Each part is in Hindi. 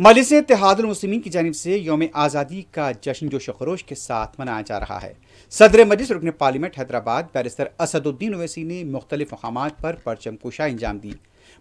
मजलिस इत्तेहादुल मुस्लिमीन की जानिब से यौम आज़ादी का जश्न जोश खरोश के साथ मनाया जा रहा है। सदर मजलिस रुकन पार्लियामेंट हैदराबाद बैरिस्टर असदुद्दीन ओवैसी ने मुख्तलिफ मकामात पर परचम कुशाई अंजाम दी।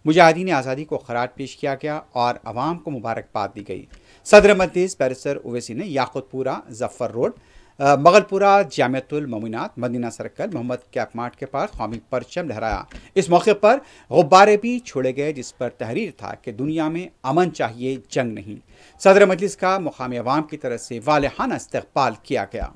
मुजाहिदीन आज़ादी को खराज पेश किया गया और अवाम को मुबारकबाद दी गई। सदर मजलिस बैरिस्टर ओवैसी ने Yakutpura, Zafar road, Moghalpura, Jamiatul Mominat, Madina circle, Mohammed cap mart के पास कौमी परचम लहराया। इस मौके पर गुब्बारे भी छोड़े गए जिस पर तहरीर था कि दुनिया में अमन चाहिए, जंग नहीं। सदर मजलिस का मुकामी अवाम की तरफ से वालेहाना इस्तकबाल किया गया।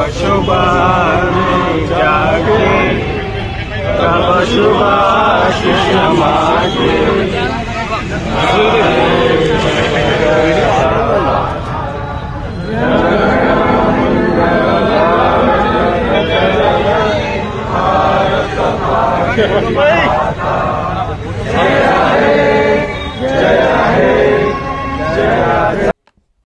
शुभ